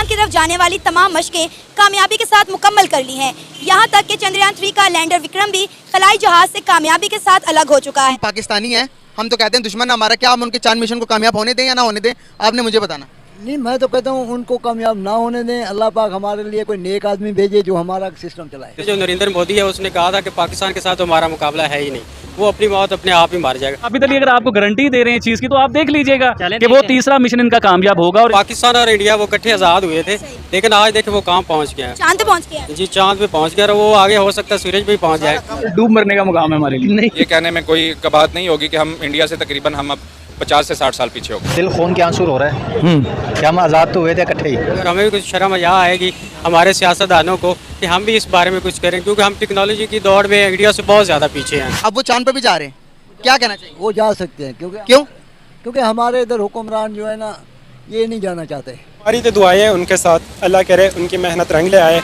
की तरफ जाने वाली तमाम मशकें कामयाबी के साथ मुकम्मल कर ली हैं। यहाँ तक कि चंद्रयान 3 का लैंडर विक्रम भी खलाई जहाज से कामयाबी के साथ अलग हो चुका है। पाकिस्तानी है, हम तो कहते हैं दुश्मन हमारा, क्या हम उनके चांद मिशन को कामयाब होने दें या ना होने दें? आपने मुझे बताना। नहीं, मैं तो कहता हूँ उनको कामयाब ना होने दें। अल्लाह पाक हमारे लिए कोई नेक आदमी भेजे जो हमारा सिस्टम चलाए। जो नरेंद्र मोदी है उसने कहा था कि पाकिस्तान के साथ तो हमारा मुकाबला है ही नहीं, वो अपनी मौत अपने आप ही मार जाएगा। अभी तक अगर आपको गारंटी दे रहे हैं चीज की तो आप देख लीजिएगा कि वो तीसरा मिशन इनका कामयाब होगा। और पाकिस्तान और इंडिया वो इकट्ठे आज़ाद हुए थे, लेकिन आज देखे वो कहाँ पहुँच गए हैं। चांद पे पहुँच गया जी, चांद पे पहुँच गया, और वो आगे हो सकता है सूरज पे पहुँच जाए। डूब मरने का मुकाम है हमारे लिए। नहीं, ये कहने में कोई बात नहीं होगी कि हम इंडिया से तकरीबन हम अब 50 से 60 साल पीछे हो गए। दिल खून के आंसू रो रहा है कि हम आज़ाद तो हुए थे इकट्ठे ही। और हमें भी कुछ शर्म यहाँ आएगी हमारे सियासतदानों को कि हम भी इस बारे में कुछ करें, क्योंकि हम टेक्नोलॉजी की दौड़ में इंडिया से बहुत ज़्यादा पीछे हैं। अब वो चांद पे भी जा रहे हैं, क्या कहना चाहिए? वो जा सकते हैं, क्योंकि हमारे इधर हुक्मरान जो है ना, ये नहीं जाना चाहते। हमारी तो दुआएं हैं उनके साथ, अल्लाह करे उनकी मेहनत रंग ले आए।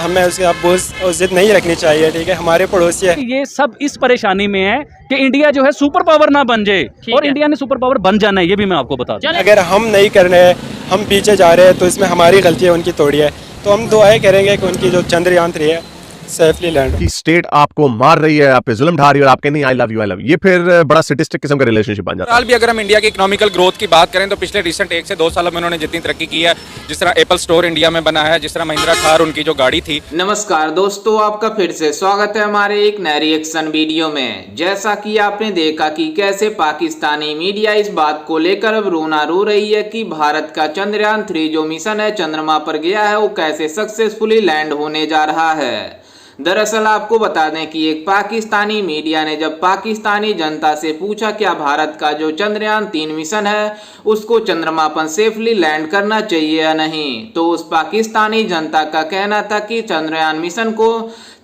हमें उसके अब बोझ और जिद नहीं रखनी चाहिए, ठीक है। हमारे पड़ोसी है, ये सब इस परेशानी में है कि इंडिया जो है सुपर पावर ना बन जाए, और इंडिया ने सुपर पावर बन जाना है, ये भी मैं आपको बता दूं। अगर हम नहीं कर रहे, हम पीछे जा रहे हैं, तो इसमें हमारी गलती है, उनकी थोड़ी है। तो हम दुआएं करेंगे कि उनकी जो चंद्रयान 3 है सेफली लैंड। कि स्टेट आपको मार रही है, आप पे जुल्म ढा रही है और आपके नहीं आई लव यू, ये फिर बड़ा स्टेटिस्टिक किस्म का रिलेशनशिप बन जाता है। फिलहाल भी अगर हम इंडिया की इकोनॉमिकल ग्रोथ की बात करें तो पिछले रिसेंट 1 से 2 सालों में उन्होंने जितनी तरक्की की है, जिस तरह एप्पल स्टोर इंडिया में बना है, जिस तरह महिंद्रा थार उनकी जो गाड़ी थी। नमस्कार दोस्तों, आपका फिर से स्वागत है हमारे एक नए रिएक्शन वीडियो में। जैसा कि आपने देखा कि कैसे पाकिस्तानी मीडिया इस बात को लेकर अब रोना रो रही है कि भारत का चंद्रयान 3 जो मिशन है चंद्रमा पर गया है, वो कैसे सक्सेसफुली लैंड होने जा रहा है। दरअसल आपको बता दें कि एक पाकिस्तानी मीडिया ने जब पाकिस्तानी जनता से पूछा क्या भारत का जो चंद्रयान 3 मिशन है उसको चंद्रमा पर सेफली लैंड करना चाहिए या नहीं, तो उस पाकिस्तानी जनता का कहना था कि चंद्रयान मिशन को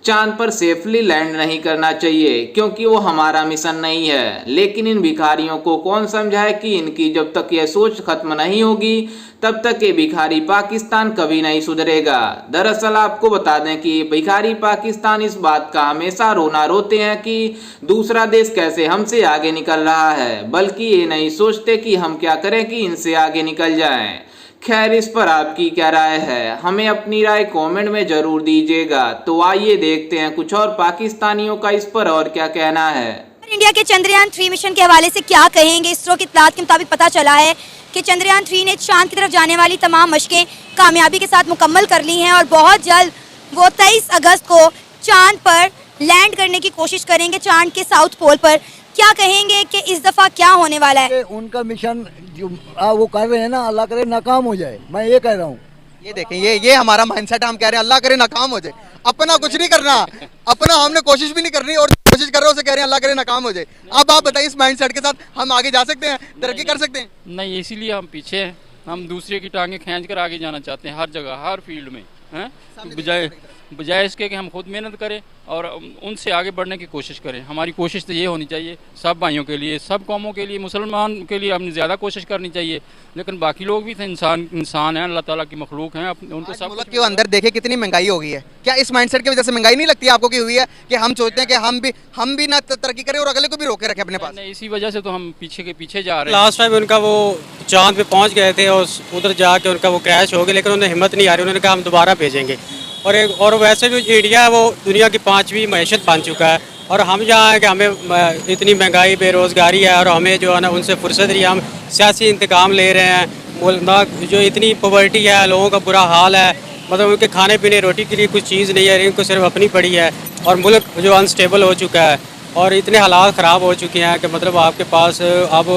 चांद पर सेफली लैंड नहीं करना चाहिए क्योंकि वो हमारा मिशन नहीं है। लेकिन इन भिखारियों को कौन समझाए कि इनकी जब तक यह सोच खत्म नहीं होगी तब तक ये भिखारी पाकिस्तान कभी नहीं सुधरेगा। दरअसल आपको बता दें कि भिखारी पाकिस्तान इस बात का हमेशा रोना रोते हैं कि दूसरा देश कैसे हमसे आगे निकल रहा है, बल्कि ये नहीं सोचते कि हम क्या करें कि इनसे आगे निकल जाएं। खैर, इस पर आपकी क्या राय है, हमें अपनी राय कमेंट में जरूर दीजिएगा। तो आइए देखते हैं कुछ और पाकिस्तानियों का इस पर और क्या कहना है। इंडिया के चंद्रयान 3 मिशन के हवाले से क्या कहेंगे? इसरो की इत्तलात के मुताबिक पता चला है कि चंद्रयान 3 ने चांद की तरफ जाने वाली तमाम मशकें कामयाबी के साथ मुकम्मल कर ली हैं और बहुत जल्द वो 23 अगस्त को चांद पर लैंड करने की कोशिश करेंगे, चांद के साउथ पोल पर। क्या कहेंगे कि इस दफ़ा क्या होने वाला है? उनका मिशन जो वो कर रहे हैं ना, अल्लाह करे नाकाम हो जाए, मैं ये कह रहा हूँ। ये देखें, ये हमारा माइंडसेट, हम कह रहे हैं अल्लाह करे नाकाम हो जाए। अपना कुछ नहीं करना, अपना हमने कोशिश भी नहीं करनी, और कोशिश कर रहे हो उसे कह रहे हैं अल्लाह करे नाकाम हो जाए। अब आप बताइए, इस माइंडसेट के साथ हम आगे जा सकते हैं, तरक्की कर सकते हैं? नहीं, इसीलिए हम पीछे हैं। हम दूसरे की टांगे खींच कर आगे जाना चाहते हैं, हर जगह हर फील्ड में, हैं, बजाय इसके कि हम खुद मेहनत करें और उनसे आगे बढ़ने की कोशिश करें। हमारी कोशिश तो ये होनी चाहिए सब भाइयों के लिए, सब कौमों के लिए, मुसलमान के लिए हमने ज़्यादा कोशिश करनी चाहिए। लेकिन बाकी लोग भी थे, इंसान हैं, अल्लाह ताला की मखलूक हैं, उनको सब मुल्क के अंदर देखे कितनी महंगाई हो गई है। क्या इस माइंडसेट की वजह से महंगाई नहीं लगती आपको कि हुई है कि हम सोचते हैं कि हम भी ना तरक्की करें और अगले को भी रोके रखें अपने पास? इसी वजह से तो हम पीछे के पीछे जा रहे हैं। लास्ट टाइम उनका वो चांद पे पहुँच गए थे और उधर जाके उनका वो क्रैश हो गया, लेकिन उन्हें हिम्मत नहीं आ रही, उन्होंने कहा हम दोबारा भेजेंगे। और वैसे भी इंडिया है वो दुनिया की 5वीं मईशत बन चुका है, और हम यहाँ हैं कि हमें इतनी महंगाई बेरोज़गारी है और हमें जो है ना उनसे फुर्सत नहीं, हम सियासी इंतकाम ले रहे हैं। जो इतनी पॉवर्टी है, लोगों का बुरा हाल है, मतलब उनके खाने पीने रोटी के लिए कुछ चीज़ नहीं है, इनको सिर्फ अपनी पड़ी है, और मुल्क जो अनस्टेबल हो चुका है और इतने हालात ख़राब हो चुके हैं कि मतलब आपके पास अब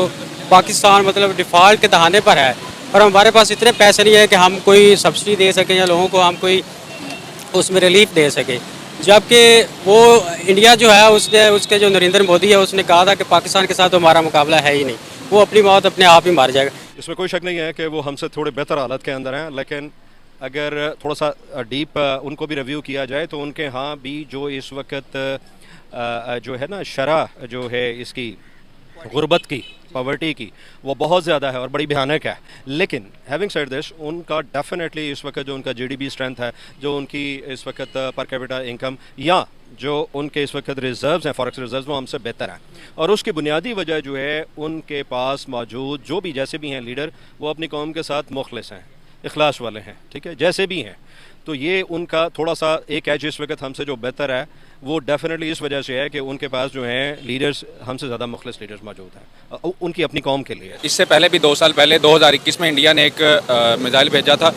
पाकिस्तान मतलब डिफ़ॉल्ट के दहाने पर है, और हमारे पास इतने पैसे नहीं है कि हम कोई सब्सिडी दे सकें या लोगों को हम कोई उसमें रिलीफ दे सके। जबकि वो इंडिया जो है उसके जो नरेंद्र मोदी है उसने कहा था कि पाकिस्तान के साथ तो हमारा मुकाबला है ही नहीं, वो अपनी मौत अपने आप ही मार जाएगा। इसमें कोई शक नहीं है कि वो हमसे थोड़े बेहतर हालत के अंदर हैं, लेकिन अगर थोड़ा सा डीप उनको भी रिव्यू किया जाए तो उनके यहाँ भी जो इस वक्त जो है ना शरह जो है इसकी गुर्बत की, पॉवर्टी की, वो बहुत ज़्यादा है और बड़ी भयानक है। लेकिन हैविंग सेड दिस, उनका डेफिनेटली इस वक्त जो उनका जीडीपी स्ट्रेंथ है, जो उनकी इस वक्त पर कैपिटा इनकम या जो उनके इस वक्त रिजर्व्स हैं, फॉरेक्स रिजर्व्स, वो हमसे बेहतर हैं। और उसकी बुनियादी वजह जो है उनके पास मौजूद जो भी जैसे भी हैं लीडर, वो अपनी कौम के साथ मुखलिस हैं। इखलास वाले हैं, ठीक है, जैसे भी हैं। तो ये उनका थोड़ा सा एक एज इस वक्त हमसे जो बेहतर है वो डेफिनेटली इस वजह से है कि उनके पास जो हैं लीडर्स हमसे ज़्यादा मुखलिस लीडर्स मौजूद हैं उनकी अपनी कौम के लिए। इससे पहले भी 2 साल पहले 2021 में इंडिया ने एक मिसाइल भेजा था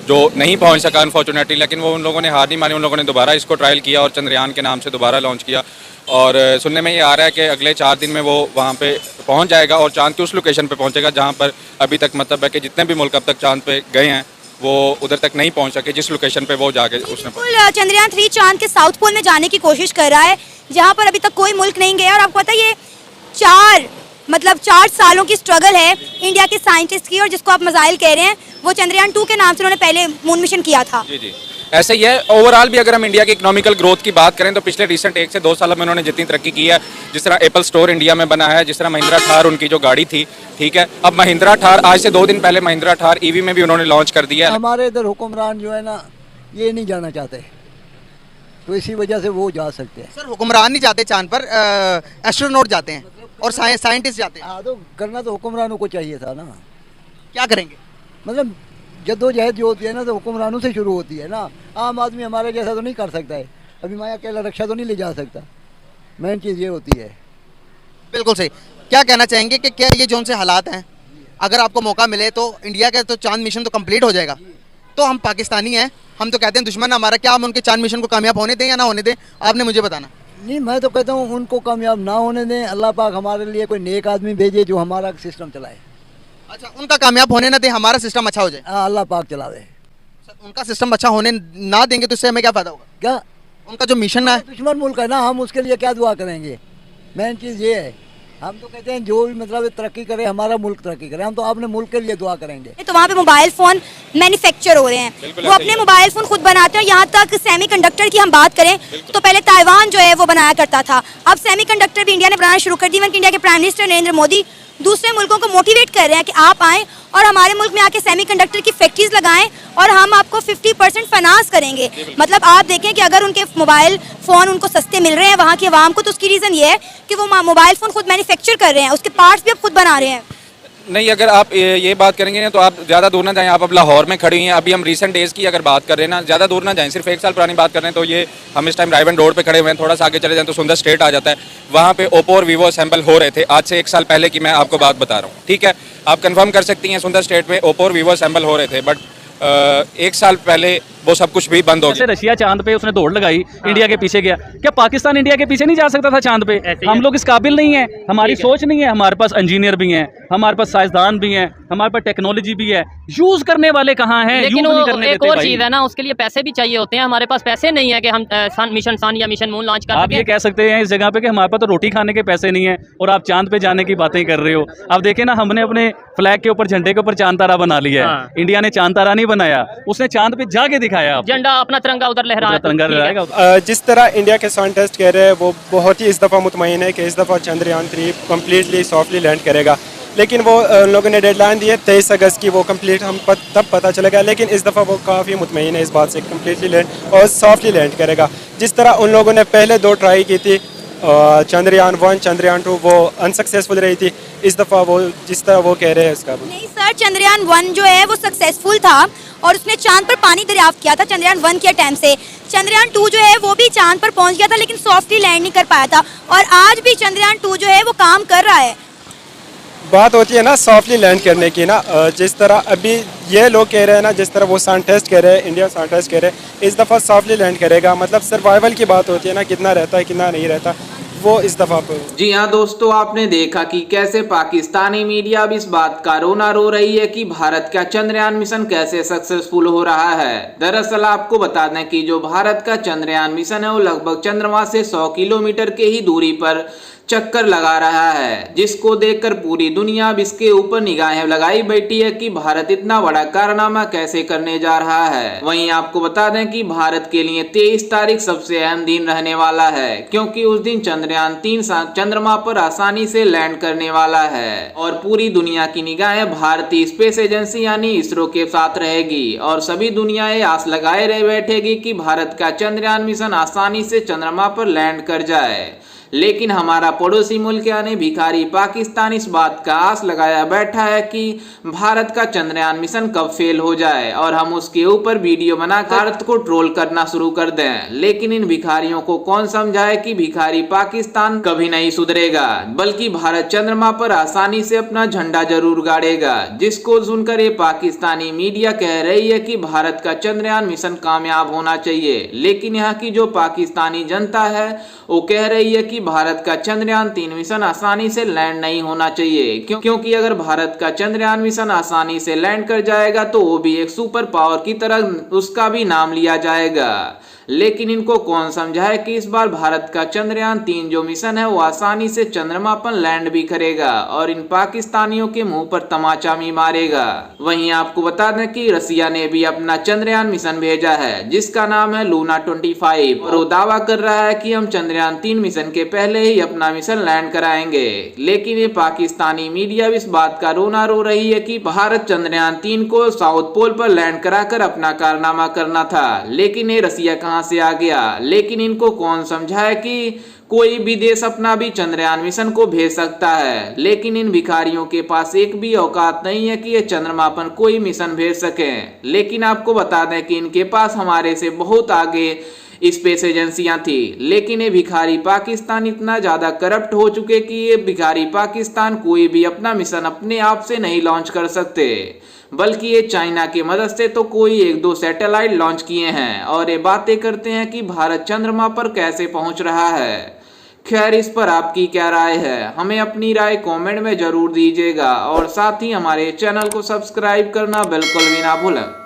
जो नहीं पहुंच सका अनफॉर्चुनेटली, लेकिन वो उन लोगों ने हार नहीं मानी, उन लोगों ने दोबारा इसको ट्रायल किया और चंद्रयान के नाम से दोबारा लॉन्च किया। और सुनने में ये आ रहा है कि अगले 4 दिन में वो वहाँ पे पहुँच जाएगा और चाँद की उस लोकेशन पर पहुँचेगा जहाँ पर अभी तक मतलब है कि जितने भी मुल्क अब तक चाँद पे गए हैं वो उधर तक नहीं पहुंच सके, जिस लोकेशन पे वो जाके उसने चंद्रयान 3 चांद के साउथ पोल में जाने की कोशिश कर रहा है जहां पर अभी तक कोई मुल्क नहीं गया। और आपको पता है ये 4 सालों की स्ट्रगल है इंडिया के साइंटिस्ट की, और जिसको आप मिसाइल कह रहे हैं वो चंद्रयान 2 के नाम से उन्होंने पहले मून मिशन किया था। जी जी ऐसे ही है। ओवरऑल भी अगर हम इंडिया की इकोनॉमिकल ग्रोथ की बात करें तो पिछले रिसेंट 1 से 2 सालों में उन्होंने जितनी तरक्की की है, जिस तरह एप्पल स्टोर इंडिया में बना है, जिस तरह महिंद्रा थार उनकी जो गाड़ी थी, ठीक है, अब महिंद्रा थार आज से 2 दिन पहले महिंद्रा थार ईवी में भी उन्होंने लॉन्च कर दिया है। हमारे इधर हुक्मरान जो है ना ये नहीं जाना चाहते, तो इसी वजह से वो जा सकते हैं। सर हुक्मरान नहीं जाते चांद पर, एस्ट्रोनॉट जाते हैं और साइंटिस्ट जाते हैं। हाँ, तो करना तो हुक्मरानों को चाहिए था ना। क्या करेंगे? मतलब जद्दोजहद जो होती है ना तो हुक्मरानों से शुरू होती है ना। आम आदमी हमारे जैसा तो नहीं कर सकता है, अभी मैं अकेला रक्षा तो नहीं ले जा सकता। मेन चीज़ ये होती है। बिल्कुल सही। क्या कहना चाहेंगे कि क्या ये जो उनसे हालात हैं, अगर आपको मौका मिले तो इंडिया का तो चांद मिशन तो कंप्लीट हो जाएगा? तो हम पाकिस्तानी हैं, हम तो कहते हैं दुश्मन हमारा, क्या हम उनके चांद मिशन को कामयाब होने दें या ना होने दें? आपने मुझे बताना। नहीं, मैं तो कहता हूँ उनको कामयाब ना होने दें। अल्लाह पाक हमारे लिए कोई नेक आदमी भेजे जो हमारा सिस्टम चलाए। अच्छा, उनका कामयाब होने ना दें, हमारा सिस्टम अच्छा हो जाए। अल्लाह पाक चला दे। उनका सिस्टम अच्छा होने ना देंगे तो इससे हमें क्या फ़ायदा होगा? क्या उनका जो मिशन है, दुश्मन मुल्क है ना, हम उसके लिए क्या दुआ करेंगे? मेन चीज़ ये है, हम तो कहते हैं जो भी मतलब तरक्की करे, हमारा मुल्क तरक्की करे, हम तो अपने मुल्क के लिए दुआ करेंगे। तो वहाँ पे मोबाइल फ़ोन मैन्युफैक्चर हो रहे हैं, वो अपने मोबाइल फ़ोन खुद बनाते हैं। यहाँ तक सेमीकंडक्टर की हम बात करें तो पहले ताइवान जो है वो बनाया करता था, अब सेमीकंडक्टर भी इंडिया ने बनाना शुरू कर दी। इंडिया के प्राइम मिनिस्टर नरेंद्र मोदी दूसरे मुल्कों को मोटिवेट कर रहे हैं कि आप आएँ और हमारे मुल्क में आके सेमीकंडक्टर की फैक्ट्रीज लगाएं और हम आपको 50% फाइनेंस करेंगे। मतलब आप देखें कि अगर उनके मोबाइल फ़ोन उनको सस्ते मिल रहे हैं वहाँ की आवाम को, तो उसकी रीज़न ये है कि वो मोबाइल फ़ोन खुद मैन्युफैक्चर कर रहे हैं, उसके पार्ट्स भी अब खुद बना रहे हैं। नहीं, अगर आप ये बात करेंगे ना तो आप ज़्यादा दूर ना जाएं। आप अब लाहौर में खड़ी हैं, अभी हम रीसेंट डेज़ की अगर बात कर रहे हैं ना, ज़्यादा दूर ना जाएं, सिर्फ 1 साल पुरानी बात कर रहे हैं तो ये हम इस टाइम रायवन रोड पे खड़े हुए हैं। थोड़ा सा आगे चले जाएं तो सुंदर स्ट्रीट आ जाता है, वहाँ पे ओप्पो और वीवो असेंबल हो रहे थे आज से 1 साल पहले की मैं आपको बात बता रहा हूँ, ठीक है। आप कंफर्म कर सकती हैं सुंदर स्ट्रीट में ओप्पो और वीवो असेंबल हो रहे थे, बट 1 साल पहले वो सब कुछ भी बंद हो गया। रशिया चांद पे उसने दौड़ लगाई, इंडिया के पीछे गया, क्या पाकिस्तान इंडिया के पीछे नहीं जा सकता था चांद पे? हम लोग इस काबिल नहीं है, हमारी सोच नहीं है, हमारे पास इंजीनियर भी हैं, हमारे पास साइंसदान भी हैं, हमारे पास टेक्नोलॉजी भी है, यूज करने वाले कहाँ हैं? लेकिन वो एक और चीज है ना, उसके लिए पैसे भी चाहिए होते हैं। हमारे पास पैसे नहीं है कि हम मिशन सन या मिशन मून लॉन्च कर सकें। आप ये कह सकते हैं इस जगह पे कि हमारे पास तो रोटी खाने के पैसे नहीं है और आप चांद पे जाने की बातें कर रहे हो। अब देखें ना, हमने अपने फ्लैग के ऊपर, झंडे के ऊपर चांद तारा बना लिया है। इंडिया ने चांद तारा नहीं बनाया, उसने चांद पे जाके दिखाया। झंडा अपना तिरंगा उधर लहरा रहा है, तिरंगा लहराएगा। जिस तरह इंडिया के साइंटिस्ट कह रहे हैं वो बहुत ही इस दफ़ा मुतमईन है कि इस दफ़ा चंद्रयान 3 कम्प्लीटली सॉफ्टली लैंड करेगा, लेकिन वो उन लोगों ने डेडलाइन दी है 23 अगस्त की, वो कंप्लीट हम तब पता चलेगा। लेकिन इस दफ़ा वो काफ़ी मुतमईन है इस बात से, कम्प्लीटली लैंड और सॉफ्टली लैंड करेगा। जिस तरह उन लोगों ने पहले 2 ट्राई की थी, चंद्रयान 1 चंद्रयान 2, वो अनसक्सेसफुल रही थी। इस दफ़ा वो जिस तरह वो कह रहे हैं इसका नहीं सर, चंद्रयान 1 जो है वो सक्सेसफुल था और उसने चांद पर पानी दरियाफ्त किया था चंद्रयान 1 के अटैम्प्ट से। चंद्रयान 2 जो है वो भी चांद पर पहुंच गया था लेकिन सॉफ्टली लैंड नहीं कर पाया था, और आज भी चंद्रयान 2 जो है वो काम कर रहा है। बात होती है ना सॉफ्टली लैंड करने की ना, जिस तरह अभी ये लोग कह रहे हैं ना, जिस तरह वो साइंटिस्ट कह रहे हैं, इंडिया साइंटिस्ट कह रहे हैं इस दफ़ा सॉफ्टली लैंड करेगा। मतलब सर्वाइवल की बात होती है ना, कितना रहता है कितना नहीं रहता, वो इस दफा पे। जी हाँ दोस्तों, आपने देखा कि कैसे पाकिस्तानी मीडिया अब इस बात का रोना रो रही है कि भारत का चंद्रयान मिशन कैसे सक्सेसफुल हो रहा है। दरअसल आपको बता दें कि जो भारत का चंद्रयान मिशन है वो लगभग चंद्रमा से 100 किलोमीटर के ही दूरी पर चक्कर लगा रहा है, जिसको देखकर पूरी दुनिया अब इसके ऊपर निगाहें लगाई बैठी है कि भारत इतना बड़ा कारनामा कैसे करने जा रहा है। वहीं आपको बता दें कि भारत के लिए 23 तारीख सबसे अहम दिन रहने वाला है, क्योंकि उस दिन चंद्रयान 3 चंद्रमा पर आसानी से लैंड करने वाला है और पूरी दुनिया की निगाहें भारतीय स्पेस एजेंसी यानी इसरो के साथ रहेगी और सभी दुनिया आस लगाए रह बैठेगी कि भारत का चंद्रयान मिशन आसानी से चंद्रमा पर लैंड कर जाए। लेकिन हमारा पड़ोसी मुल्क यानी भिखारी पाकिस्तान इस बात का आस लगाया बैठा है कि भारत का चंद्रयान मिशन कब फेल हो जाए और हम उसके ऊपर वीडियो बनाकर भारत को ट्रोल करना शुरू कर दें। लेकिन इन भिखारियों को कौन समझाए कि भिखारी पाकिस्तान कभी नहीं सुधरेगा, बल्कि भारत चंद्रमा पर आसानी से अपना झंडा जरूर गाड़ेगा, जिसको सुनकर ये पाकिस्तानी मीडिया कह रही है कि भारत का चंद्रयान मिशन कामयाब होना चाहिए। लेकिन यहाँ की जो पाकिस्तानी जनता है वो कह रही है कि भारत का चंद्रयान 3 मिशन आसानी से लैंड नहीं होना चाहिए, क्योंकि अगर भारत का चंद्रयान मिशन आसानी से लैंड कर जाएगा तो वो भी एक सुपर पावर की तरह उसका भी नाम लिया जाएगा। लेकिन इनको कौन समझाए कि इस बार भारत का चंद्रयान 3 जो मिशन है वो आसानी से चंद्रमा पर लैंड भी करेगा और इन पाकिस्तानियों के मुंह पर तमाचा भी मारेगा। वहीं आपको बता दें कि रसिया ने भी अपना चंद्रयान मिशन भेजा है जिसका नाम है लूना 25 और वो दावा कर रहा है कि हम चंद्रयान 3 मिशन के पहले ही अपना मिशन लैंड कराएंगे। लेकिन ये पाकिस्तानी मीडिया इस बात का रोना रो रही है कि भारत चंद्रयान 3 को साउथ पोल पर लैंड कराकर अपना कारनामा करना था, लेकिन ये रसिया कहां से आ गया। लेकिन इनको कौन समझाए कि कोई भी देश अपना भी चंद्रयान मिशन को भेज सकता है, लेकिन इन भिखारियों के पास एक भी औकात नहीं है कि ये चंद्रमा पर कोई मिशन भेज सकें। लेकिन आपको बता दें कि इनके पास हमारे से बहुत आगे स्पेस एजेंसियां थी, लेकिन ये भिखारी पाकिस्तान इतना ज्यादा करप्ट हो चुके कि ये भिखारी पाकिस्तान कोई भी अपना मिशन अपने आप से नहीं लॉन्च कर सकते, बल्कि ये चाइना की मदद से तो कोई 1-2 सैटेलाइट लॉन्च किए हैं और ये बातें करते हैं कि भारत चंद्रमा पर कैसे पहुंच रहा है। खैर, इस पर आपकी क्या राय है, हमें अपनी राय कमेंट में जरूर दीजिएगा और साथ ही हमारे चैनल को सब्सक्राइब करना बिल्कुल भी ना भूलें।